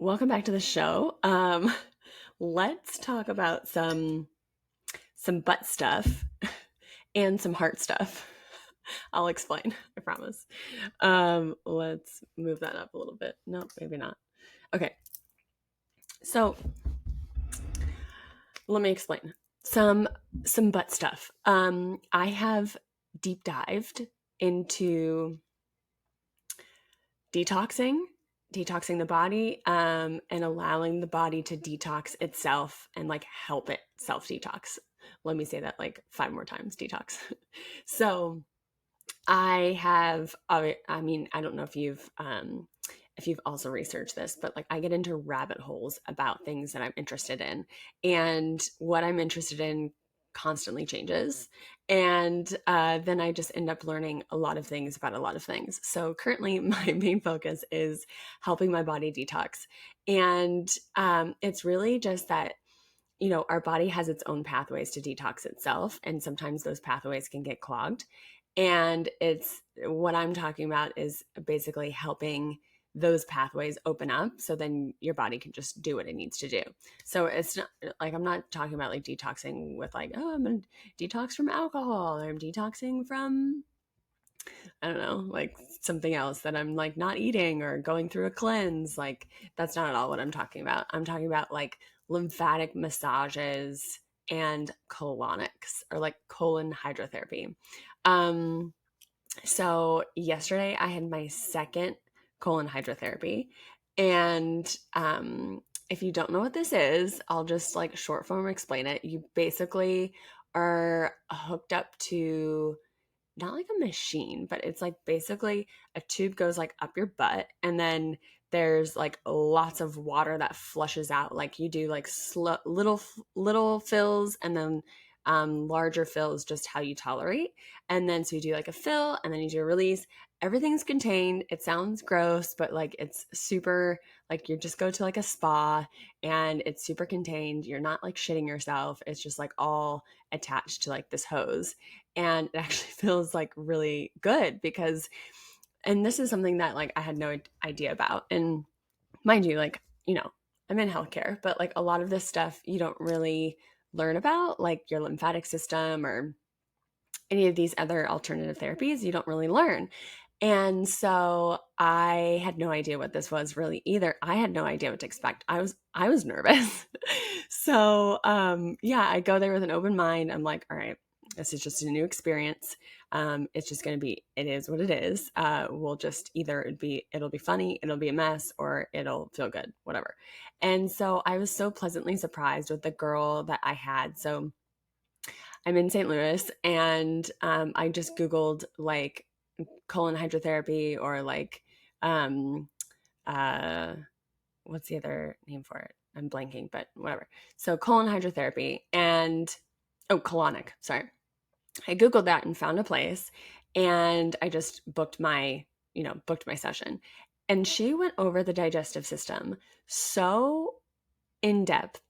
Welcome back to the show. Let's talk about some butt stuff and some heart stuff. I'll explain, I promise. Let's move that up a little bit. No, maybe not. Okay. So, let me explain. Some butt stuff. I have deep dived into detoxing, detoxing the body, and allowing the body to detox itself and like help it self detox. Let me say that like 5 more times, detox. So I have, I mean, I don't know if you've also researched this, but like I get into rabbit holes about things that I'm interested in, and what I'm interested in constantly changes. And then I just end up learning a lot of things about a lot of things. So currently, my main focus is helping my body detox. And it's really just that, our body has its own pathways to detox itself. And sometimes those pathways can get clogged. And it's what I'm talking about is basically helping those pathways open up so then your body can just do what it needs to do. So it's not like I'm not talking about like detoxing with like, oh, I'm going to detox from alcohol or I'm detoxing from, I don't know, like something else that I'm like not eating or going through a cleanse. Like that's not at all what I'm talking about. I'm talking about like lymphatic massages and colonics or like colon hydrotherapy. Um, so yesterday I had my second colon hydrotherapy. And if you don't know what this is, I'll just like short form explain it. You basically are hooked up to not like a machine, but it's like basically a tube goes like up your butt, and then there's like lots of water that flushes out. Like you do like little fills, and then larger fills, just how you tolerate. And then so you do like a fill, and then you do a release. Everything's contained. It sounds gross, but like it's super, like you just go to like a spa and it's super contained. You're not like shitting yourself. It's just like all attached to like this hose, and it actually feels like really good because, and this is something that like I had no idea about. And mind you, like, I'm in healthcare, but like a lot of this stuff you don't really learn about, like your lymphatic system or any of these other alternative therapies, you don't really learn. And so I had no idea what this was really either. I had no idea what to expect. I was nervous. So yeah, I go there with an open mind. I'm like, all right, this is just a new experience. It's just gonna be, it is what it is. We'll just either it'll be funny, it'll be a mess, or it'll feel good, whatever. And so I was so pleasantly surprised with the girl that I had. So I'm in St. Louis, and I just Googled like colon hydrotherapy or like um uh what's the other name for it? I'm blanking, but whatever. So colon hydrotherapy and colonic, sorry. I Googled that and found a place, and I just booked my session. And she went over the digestive system so in depth,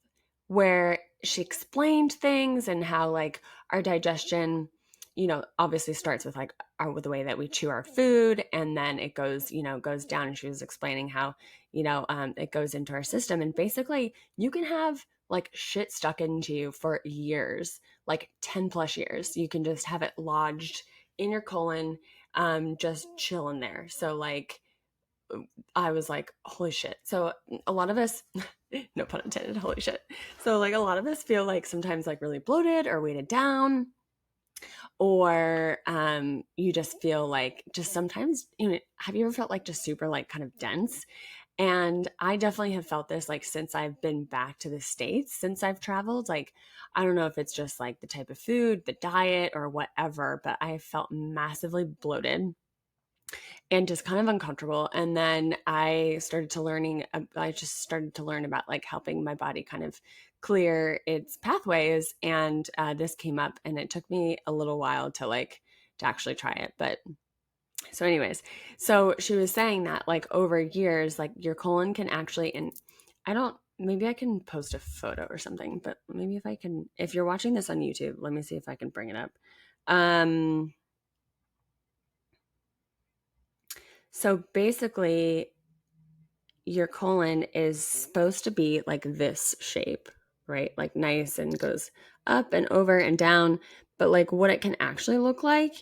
where she explained things and how like our digestion, obviously starts with like with the way that we chew our food, and then it goes down. And she was explaining how it goes into our system, and basically you can have like shit stuck into you for years, like 10 plus years. You can just have it lodged in your colon, just chilling there. So like I was like, holy shit. So a lot of us, no pun intended, holy shit. So like a lot of us feel like sometimes like really bloated or weighted down, or you just feel like just sometimes, have you ever felt like just super like kind of dense? And I definitely have felt this like since I've been back to the States, since I've traveled. Like, I don't know if it's just like the type of food, the diet, or whatever, but I felt massively bloated and just kind of uncomfortable. And then I just started to learn about like helping my body kind of clear its pathways. And this came up, and it took me a little while to actually try it. But so anyways, so she was saying that like over years, like your colon can actually, and maybe I can post a photo or something, but maybe if you're watching this on YouTube, let me see if I can bring it up. Um, so basically, your colon is supposed to be like this shape, right? Like nice and goes up and over and down. But like what it can actually look like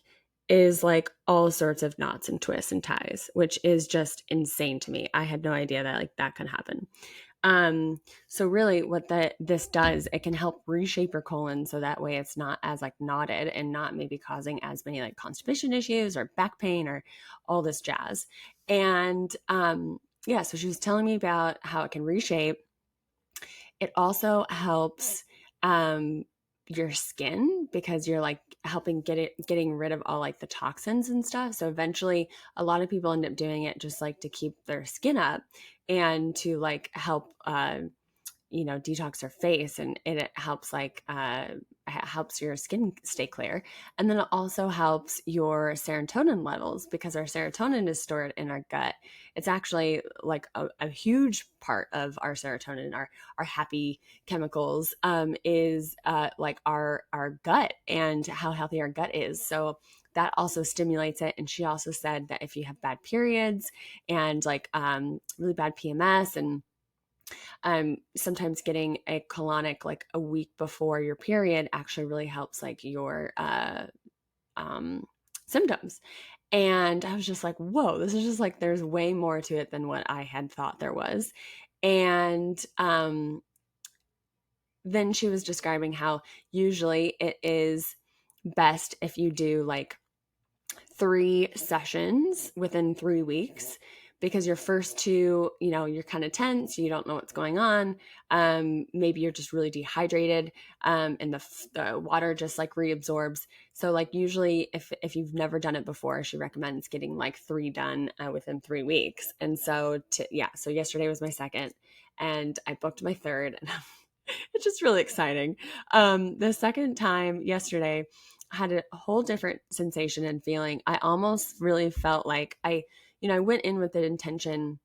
is like all sorts of knots and twists and ties, which is just insane to me. I had no idea that like that could happen. So really what this does, it can help reshape your colon so that way it's not as like knotted and not maybe causing as many like constipation issues or back pain or all this jazz. And yeah, so she was telling me about how it can reshape. It also helps your skin because you're like helping getting rid of all like the toxins and stuff. So eventually a lot of people end up doing it just like to keep their skin up and to like help detox their face, and it helps like helps your skin stay clear. And then it also helps your serotonin levels because our serotonin is stored in our gut. It's actually like a huge part of our serotonin, our happy chemicals, is like our gut and how healthy our gut is. So that also stimulates it. And she also said that if you have bad periods and like really bad PMS, and sometimes getting a colonic like a week before your period actually really helps like your um, symptoms. And I was just like, whoa, this is just like, there's way more to it than what I had thought there was. And then she was describing how usually it is best if you do like 3 sessions within 3 weeks, because your first two, you're kind of tense, you don't know what's going on. Maybe you're just really dehydrated, and the water just like reabsorbs. So like usually if you've never done it before, she recommends getting like 3 done within 3 weeks. And so yesterday was my second, and I booked my third, and it's just really exciting. The second time yesterday had a whole different sensation and feeling. I almost really felt like I went in with the intention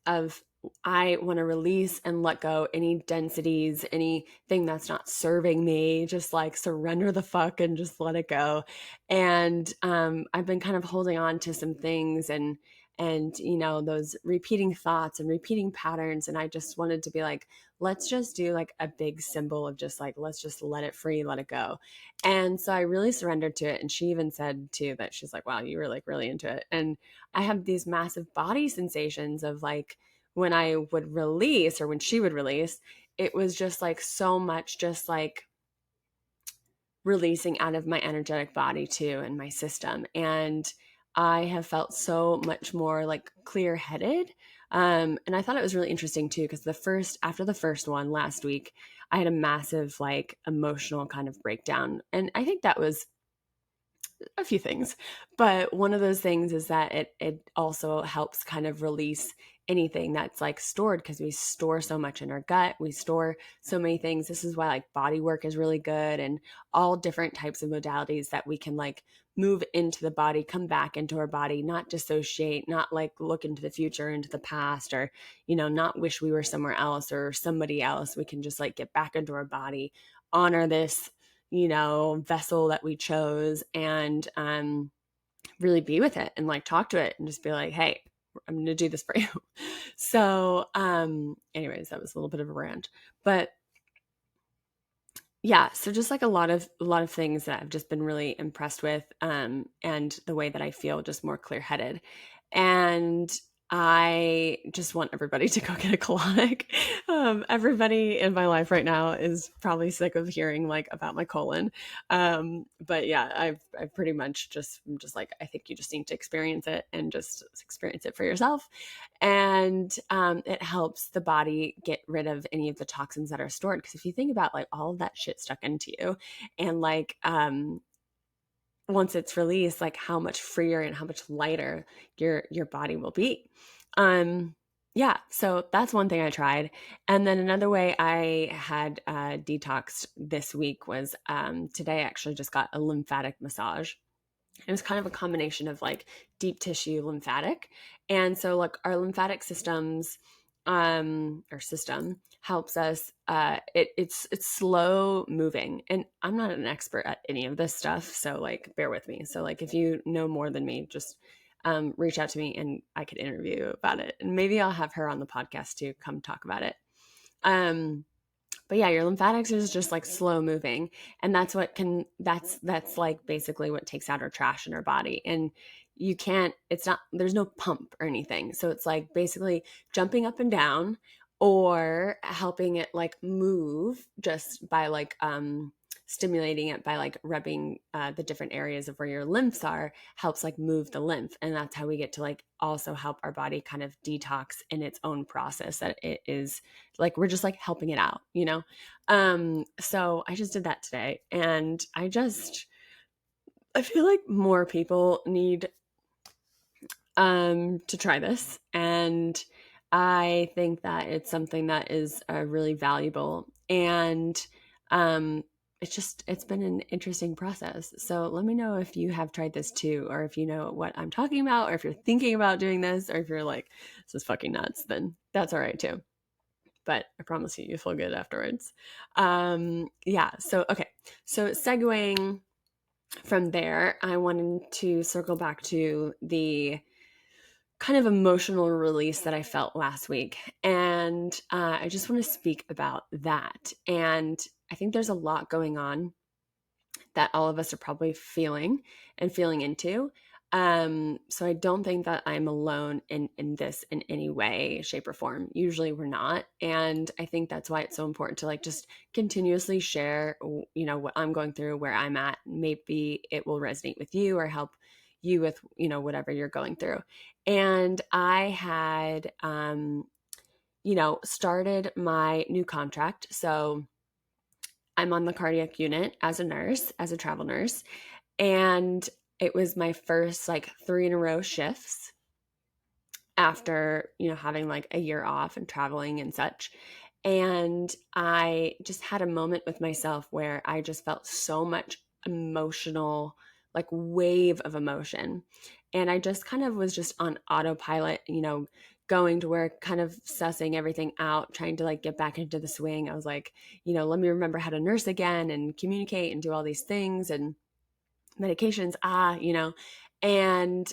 of I want to release and let go any densities, anything that's not serving me, just like surrender the fuck and just let it go. And I've been kind of holding on to some things, and those repeating thoughts and repeating patterns, and I just wanted to be like, let's just do like a big symbol of just like, let's just let it free, let it go. And so I really surrendered to it. And she even said too that she's like, wow, you were like really into it. And I have these massive body sensations of like when I would release, or when she would release, it was just like so much just like releasing out of my energetic body too, and my system. And I have felt so much more like clear headed. And I thought it was really interesting too, because after the first one last week, I had a massive like emotional kind of breakdown. And I think that was a few things, but one of those things is that it also helps kind of release anything that's like stored, because we store so much in our gut, we store so many things. This is why like body work is really good, and all different types of modalities that we can like move into the body, come back into our body, not dissociate, not like look into the future, into the past, or not wish we were somewhere else or somebody else. We can just like get back into our body, honor this vessel that we chose, and really be with it and like talk to it and just be like, hey, I'm going to do this for you. So anyways, that was a little bit of a rant, but yeah, so just like a lot of things that I've just been really impressed with, and the way that I feel just more clear-headed. And I just want everybody to go get a colonic. Everybody in my life right now is probably sick of hearing like about my colon. But yeah, I've pretty much I'm just like, I think you just need to experience it and just experience it for yourself. And it helps the body get rid of any of the toxins that are stored. Because if you think about like all of that shit stuck into you, and like once it's released, like how much freer and how much lighter your body will be. Yeah, so that's one thing I tried. And then another way I had detoxed this week was today I actually just got a lymphatic massage. It was kind of a combination of like deep tissue lymphatic. And so like our lymphatic our system helps us, it's slow moving. And I'm not an expert at any of this stuff, so like bear with me. So like if you know more than me, just reach out to me and I could interview you about it. And maybe I'll have her on the podcast to come talk about it. But yeah, your lymphatics is just like slow moving. And that's like basically what takes out our trash in our body. And there's no pump or anything. So it's like basically jumping up and down or helping it like move just by like, stimulating it by like rubbing the different areas of where your lymphs are helps like move the lymph. And that's how we get to like also help our body kind of detox in its own process, that it is like we're just like helping it out, you know. So I just did that today, and I feel like more people need to try this, and I think that it's something that is really valuable. And um it's been an interesting process. So let me know if you have tried this too, or if you know what I'm talking about, or if you're thinking about doing this, or if you're like, this is fucking nuts, then that's all right too. But I promise you feel good afterwards. Yeah. So okay. So segueing from there, I wanted to circle back to the kind of emotional release that I felt last week. And I just want to speak about that. And I think there's a lot going on that all of us are probably feeling and feeling into. So I don't think that I'm alone in this in any way, shape, or form. Usually we're not. And I think that's why it's so important to like just continuously share, you know, what I'm going through, where I'm at. Maybe it will resonate with you or help you with, you know, whatever you're going through. And I had you know, started my new contract. So I'm on the cardiac unit as a nurse, as a travel nurse. And it was my first like 3 in a row shifts after, you know, having like a year off and traveling and such. And I just had a moment with myself where I just felt so much emotional, like wave of emotion. And I just kind of was just on autopilot, you know, going to work, kind of sussing everything out, trying to like get back into the swing. I was like, you know, let me remember how to nurse again and communicate and do all these things and medications, you know. And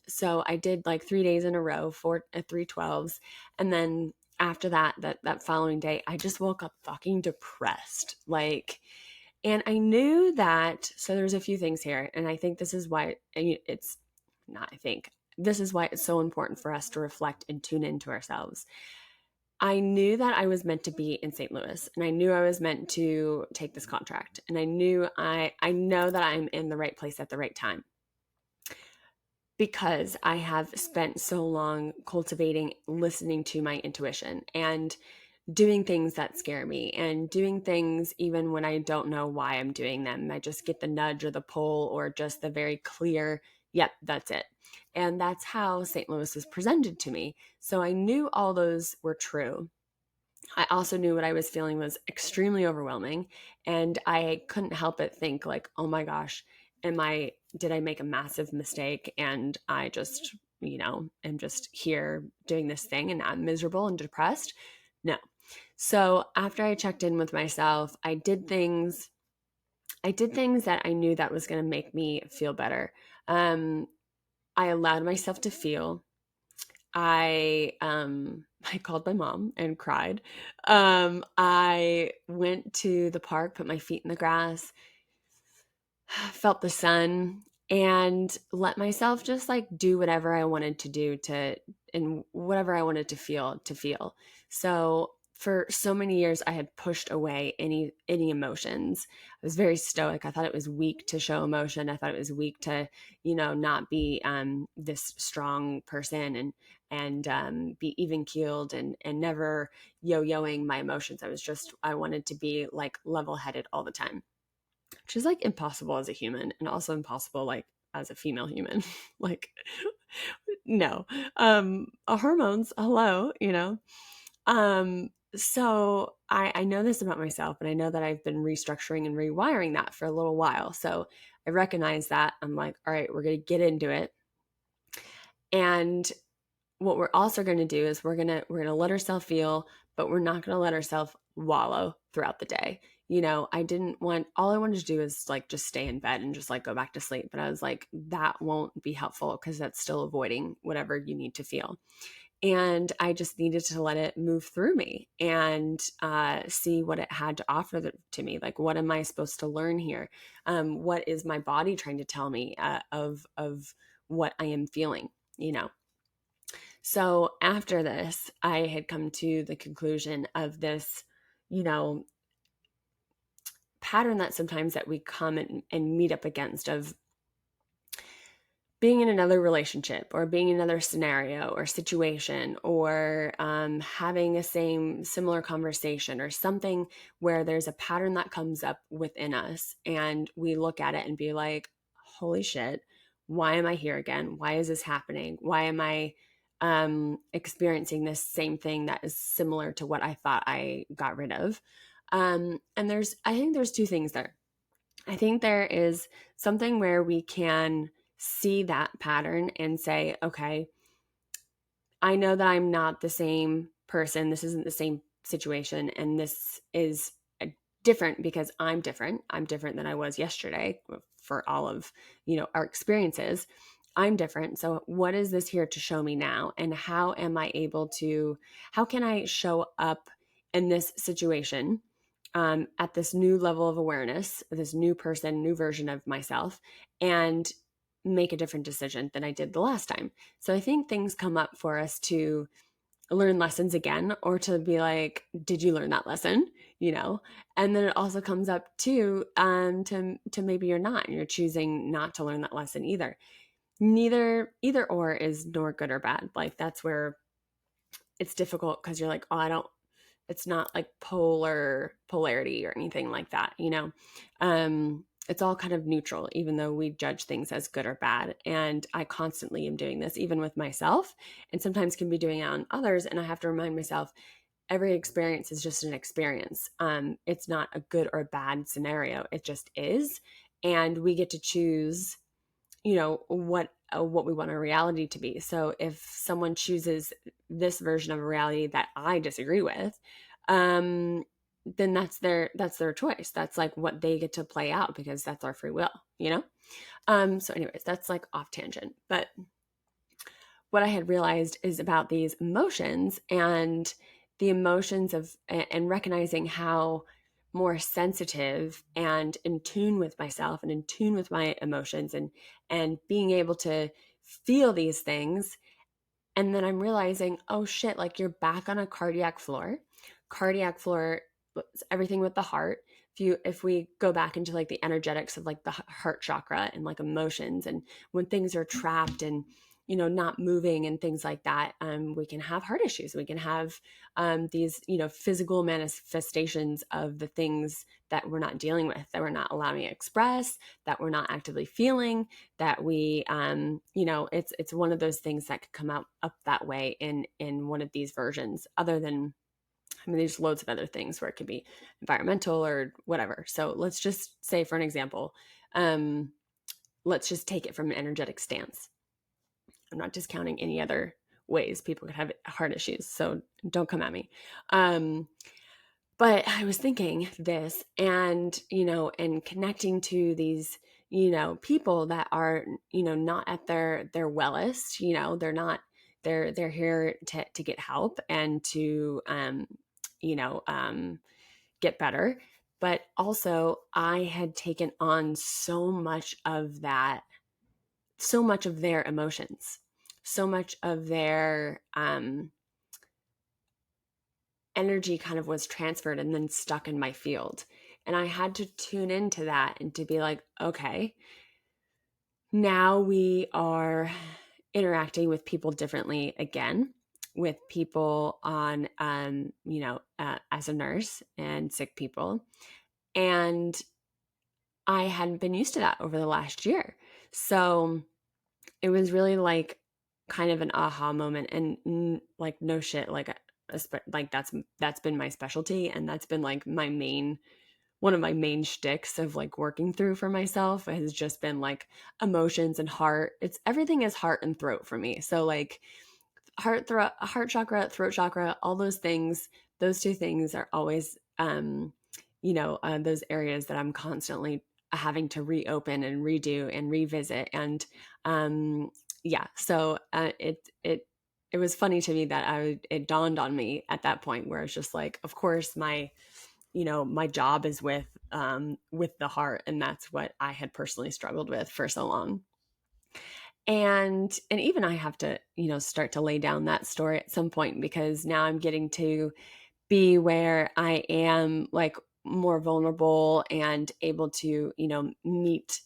so I did like 3 days in a row, 3 12s. And then after that following day, I just woke up fucking depressed. Like, and I knew that, so there's a few things here. And I think this is why it's not, I think this is why it's so important for us to reflect and tune into ourselves. I knew that I was meant to be in St. Louis, and I knew I was meant to take this contract, and I know that I'm in the right place at the right time, because I have spent so long cultivating listening to my intuition and doing things that scare me, and doing things even when I don't know why I'm doing them. I just get the nudge or the pull or just the very clear, yep, that's it. And that's how St. Louis was presented to me. So I knew all those were true. I also knew what I was feeling was extremely overwhelming, and I couldn't help but think like, oh my gosh, did I make a massive mistake, and I just, you know, am just here doing this thing and I'm miserable and depressed? No. So after I checked in with myself, I did things that I knew that was going to make me feel better. I allowed myself to feel. I called my mom and cried. I went to the park, put my feet in the grass, felt the sun, and let myself just like do whatever I wanted to do and whatever I wanted to feel. So for so many years I had pushed away any emotions. I was very stoic. I thought it was weak to show emotion. I thought it was weak to, you know, not be this strong person and be even keeled and never yo-yoing my emotions. I wanted to be like level-headed all the time, which is like impossible as a human and also impossible like as a female human. Like, no. Hormones, hello, you know. So I know this about myself, and I know that I've been restructuring and rewiring that for a little while. So I recognize that. I'm like, all right, we're gonna get into it. And what we're also going to do is we're going to let ourselves feel, but we're not going to let ourselves wallow throughout the day. all I wanted to do is like just stay in bed and just like go back to sleep. But I was like, that won't be helpful because that's still avoiding whatever you need to feel. And I just needed to let it move through me and see what it had to offer to me. Like, what am I supposed to learn here? What is my body trying to tell me of what I am feeling, you know? So after this, I had come to the conclusion of this, you know, pattern that sometimes that we come and meet up against of being in another relationship or being in another scenario or situation or having a similar conversation or something where there's a pattern that comes up within us and we look at it and be like, holy shit, why am I here again? Why is this happening? Why am I experiencing this same thing that is similar to what I thought I got rid of? And I think there's two things there. I think there is something where we can see that pattern and say, okay, I know that I'm not the same person. This isn't the same situation. And this is different because I'm different. I'm different than I was yesterday for all of, our experiences. I'm different. So what is this here to show me now? And how can I show up in this situation at this new level of awareness, this new person, new version of myself, and make a different decision than I did the last time? So I think things come up for us to learn lessons again, or to be like, did you learn that lesson? And then it also comes up too, to maybe you're not, and you're choosing not to learn that lesson either. Either or is nor good or bad. Like, that's where it's difficult because you're like, oh, it's not like polarity or anything like that, it's all kind of neutral, even though we judge things as good or bad. And I constantly am doing this, even with myself, and sometimes can be doing it on others. And I have to remind myself, every experience is just an experience. It's not a good or bad scenario. It just is. And we get to choose, what we want our reality to be. So if someone chooses this version of a reality that I disagree with, then that's their choice. That's like what they get to play out, because that's our free will, so anyways, that's like off tangent. But what I had realized is about these emotions and the emotions and recognizing how more sensitive and in tune with myself and in tune with my emotions, and being able to feel these things. And then I'm realizing, oh shit, like, you're back on a cardiac floor. Cardiac floor, everything with the heart. If we go back into like the energetics of like the heart chakra and like emotions, and when things are trapped and not moving and things like that, we can have heart issues. We can have these physical manifestations of the things that we're not dealing with, that we're not allowing to express, that we're not actively feeling, that we it's one of those things that could come out up that way in one of these versions, other than, there's loads of other things where it could be environmental or whatever. So let's just say, for an example, let's just take it from an energetic stance. I'm not discounting any other ways people could have heart issues, so don't come at me. But I was thinking this, and and connecting to these people that are not at their wellest. They're here to get help and to get better. But also, I had taken on so much of their emotions, so much of their energy kind of was transferred and then stuck in my field. And I had to tune into that and to be like, okay, now we are interacting with people differently again, with people on, as a nurse and sick people. And I hadn't been used to that over the last year. So it was really like kind of an aha moment, and like, no shit, like that's been my specialty, and that's been like one of my main shticks of like working through for myself, has just been like emotions and heart. Everything is heart and throat for me. So like heart chakra, throat chakra, all those things, those two things are always those areas that I'm constantly having to reopen and redo and revisit. And yeah, so it was funny to me that it dawned on me at that point where it's just like, of course, my job is with the heart, and that's what I had personally struggled with for so long. And even I have to, start to lay down that story at some point, because now I'm getting to be where I am like more vulnerable and able to, meet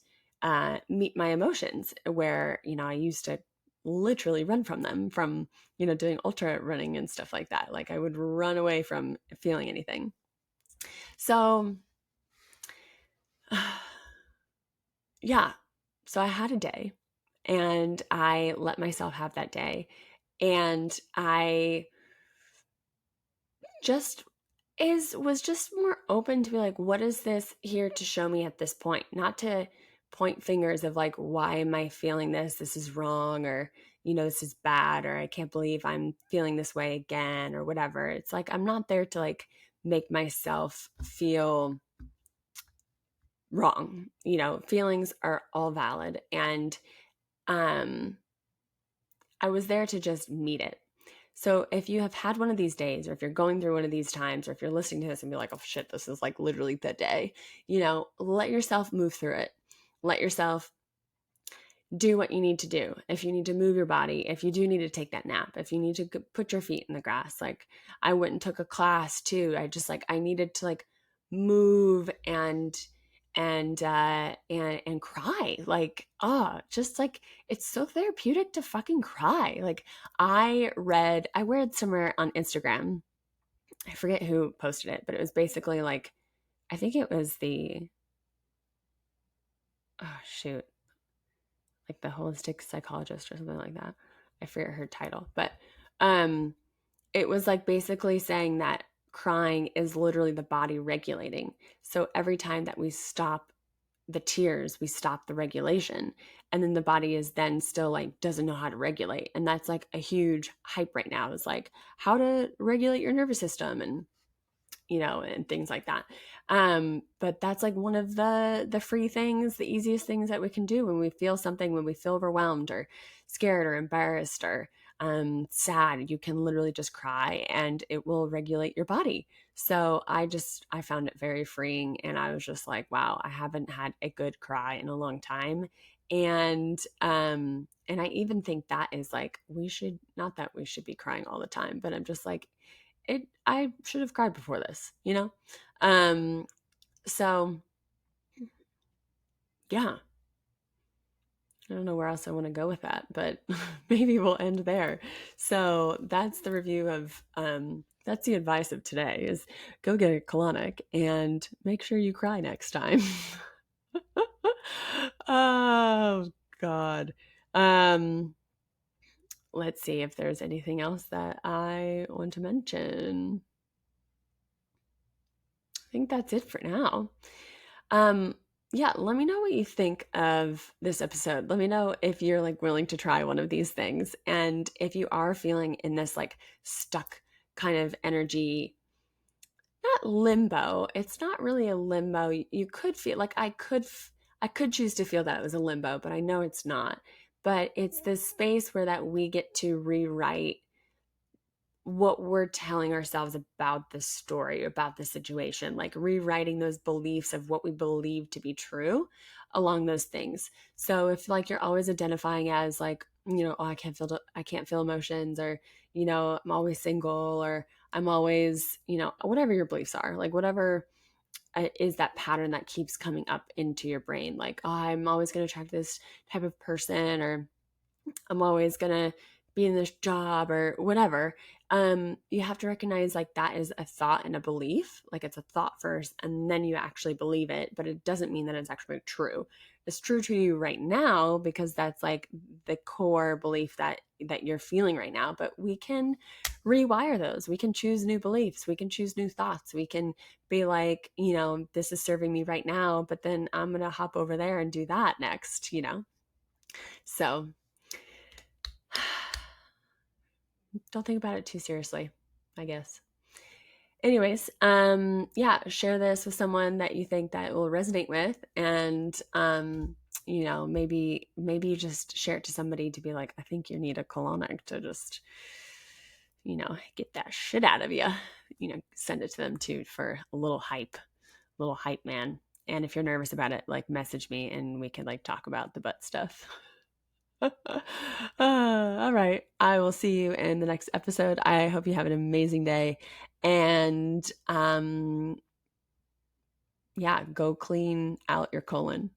my emotions, where, I used to literally run from them, from, doing ultra running and stuff like that. Like I would run away from feeling anything. So yeah. So I had a day, and I let myself have that day. And I just was just more open to be like, what is this here to show me at this point? Not to point fingers of like, why am I feeling this? This is wrong, or, this is bad, or I can't believe I'm feeling this way again, or whatever. It's like, I'm not there to like make myself feel wrong. Feelings are all valid. And um I was there to just meet it. So if you have had one of these days, or if you're going through one of these times, or if you're listening to this and be like, oh shit, this is like literally the day, let yourself move through it. Let yourself do what you need to do. If you need to move your body, if you do need to take that nap, if you need to put your feet in the grass, like I went and took a class too. I needed to like move and cry. Like, just like, it's so therapeutic to fucking cry. Like I read somewhere on Instagram, I forget who posted it, but it was basically like, I think it was oh shoot, like the holistic psychologist or something like that. I forget her title, but um it was like basically saying that crying is literally the body regulating. So every time that we stop the tears, we stop the regulation, and then the body is then still like doesn't know how to regulate. And that's like a huge hype right now, is like how to regulate your nervous system, and things like that. But that's like one of the free things, the easiest things that we can do when we feel something, when we feel overwhelmed or scared or embarrassed or sad. You can literally just cry, and it will regulate your body. So I found it very freeing, and I was just like, wow, I haven't had a good cry in a long time. And I even think that is like, we should, not that we should be crying all the time, but I'm just like, I should have cried before this, um so yeah, I don't know where else I want to go with that, but maybe we'll end there. So that's the review of that's the advice of today, is go get a colonic and make sure you cry next time. Oh god. um let's see if there's anything else that I want to mention. I think that's it for now. Um, yeah, let me know what you think of this episode. Let me know if you're like willing to try one of these things. And if you are feeling in this like stuck kind of energy, not limbo. It's not really a limbo. You could feel like I could choose to feel that it was a limbo, but I know it's not. But it's this space where that we get to rewrite what we're telling ourselves about the story, about the situation, like rewriting those beliefs of what we believe to be true along those things. So if like you're always identifying as like, oh, I can't feel emotions, or, I'm always single, or I'm always, whatever your beliefs are, like whatever is that pattern that keeps coming up into your brain, like, oh, I'm always going to attract this type of person, or I'm always gonna be in this job, or whatever. You have to recognize like that is a thought and a belief. Like it's a thought first, and then you actually believe it, but it doesn't mean that it's actually true. It's true to you right now because that's like the core belief that you're feeling right now. But we can rewire those. We can choose new beliefs. We can choose new thoughts. We can be like, this is serving me right now, but then I'm gonna hop over there and do that next. So don't think about it too seriously, I guess. Anyways, yeah, share this with someone that you think that will resonate with, and maybe just share it to somebody to be like, I think you need a colonic to just, get that shit out of you. Send it to them too for a little hype man. And if you're nervous about it, like message me and we can like talk about the butt stuff. All right. I will see you in the next episode. I hope you have an amazing day. And yeah, go clean out your colon.